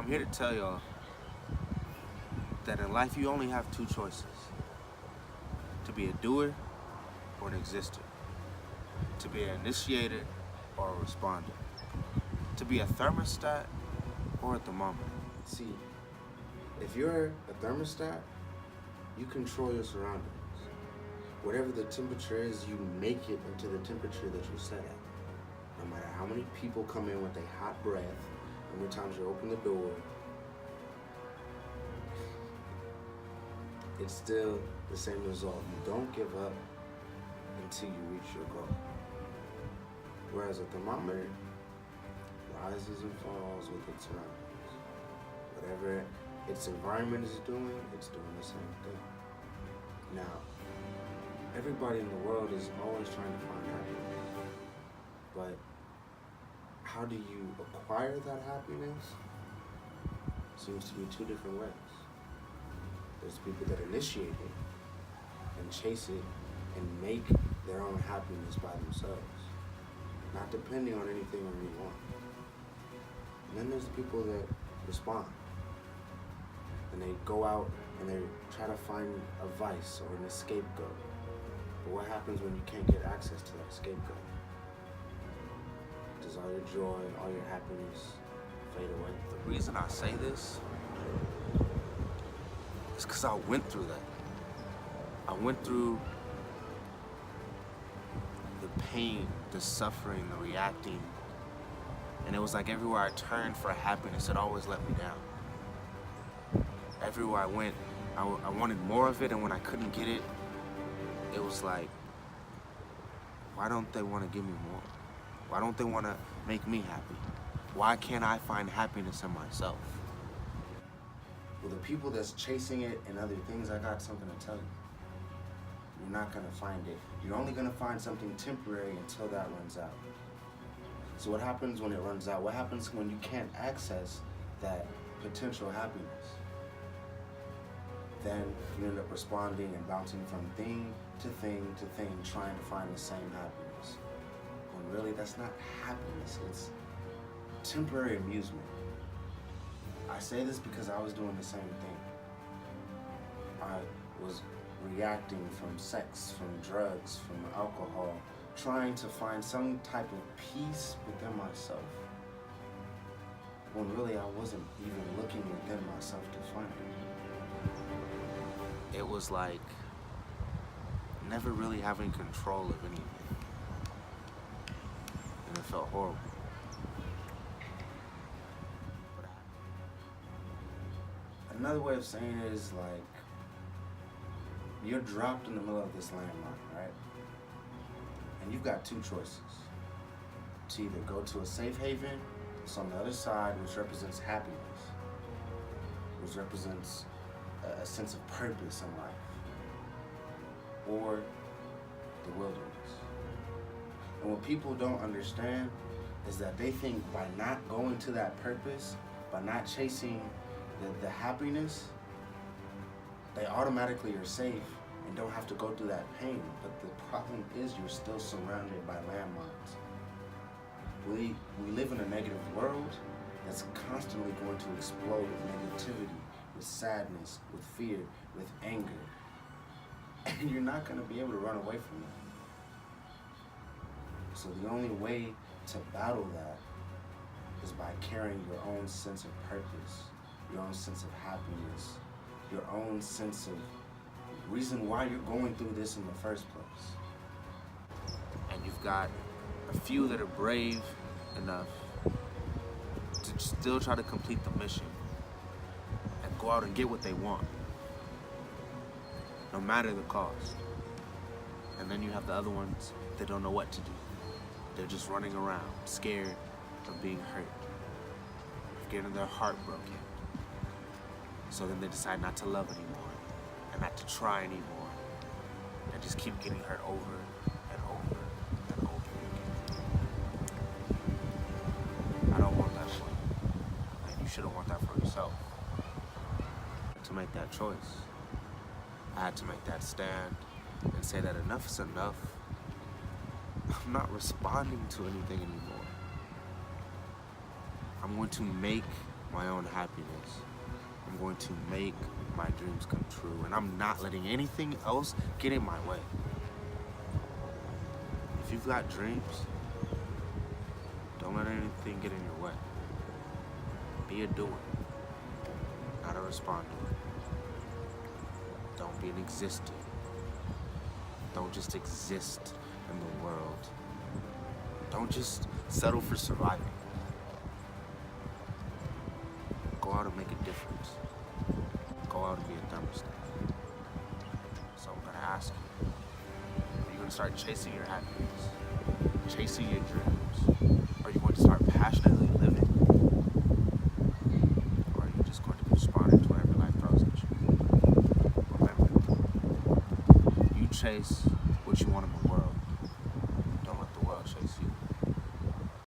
I'm here to tell y'all that in life you only have two choices: to be a doer or an exister, to be an initiator or a responder, to be a thermostat or a thermometer. See, if you're a thermostat, you control your surroundings. Whatever the temperature is, you make it into the temperature that you set at. No matter how many people come in with a hot breath, how many times you open the door, it's still the same result. You don't give up until you reach your goal. Whereas a thermometer rises and falls with its surroundings. Whatever its environment is doing, it's doing the same thing. Now, everybody in the world is always trying to find happiness. But how do you acquire that happiness? Seems to be two different ways. There's people that initiate it and chase it and make their own happiness by themselves, not depending on anything or anyone. And then there's the people that respond. And they go out and they try to find a vice or an scapegoat. But what happens when you can't get access to that scapegoat? Does all your joy, all your happiness fade away? The reason I say this is because I went through that. I went through the pain, the suffering, the reacting. And it was like everywhere I turned for happiness, it always let me down. Everywhere I went, I wanted more of it, and when I couldn't get it, it was like, why don't they want to give me more? Why don't they want to make me happy? Why can't I find happiness in myself? Well, the people that's chasing it and other things, I got something to tell you. You're not going to find it. You're only going to find something temporary until that runs out. So what happens when it runs out? What happens when you can't access that potential happiness? Then you end up responding and bouncing from thing to thing to thing, trying to find the same happiness. When really that's not happiness, it's temporary amusement. I say this because I was doing the same thing. I was reacting from sex, from drugs, from alcohol, trying to find some type of peace within myself, when really I wasn't even looking within myself to find it. It was like never really having control of anything. And it felt horrible. Another way of saying it is like, you're dropped in the middle of this landmine, right? And you've got two choices. To either go to a safe haven, it's on the other side, which represents happiness, which represents a sense of purpose in life, or the wilderness. And what people don't understand is that they think by not going to that purpose, by not chasing the happiness, they automatically are safe and don't have to go through that pain. But the problem is you're still surrounded by landmines. We live in a negative world that's constantly going to explode with negativity, with sadness, with fear, with anger. And you're not going to be able to run away from that. So the only way to battle that is by carrying your own sense of purpose, your own sense of happiness, your own sense of reason why you're going through this in the first place. And you've got a few that are brave enough to still try to complete the mission and go out and get what they want, no matter the cost. And then you have the other ones that don't know what to do. They're just running around, scared of being hurt, of getting their heart broken. So then they decide not to love anymore, and not to try anymore, and just keep getting hurt over and over and over again. I don't want that for you, and you shouldn't want that for yourself. To make that choice, I had to make that stand and say that enough is enough. I'm not responding to anything anymore. I'm going to make my own happiness. I'm going to make my dreams come true, and I'm not letting anything else get in my way. If you've got dreams, don't let anything get in your way. Be a doer, not a responder. Don't be an exister. Don't just exist in the world. Don't just settle for surviving. Go out and make a difference. Go out and be a thermostat. So I'm gonna ask you, are you gonna start chasing your happiness? Chasing your dreams? Are you going to start passionately living? Or are you just going to be responding to whatever life throws at you? Remember, you chase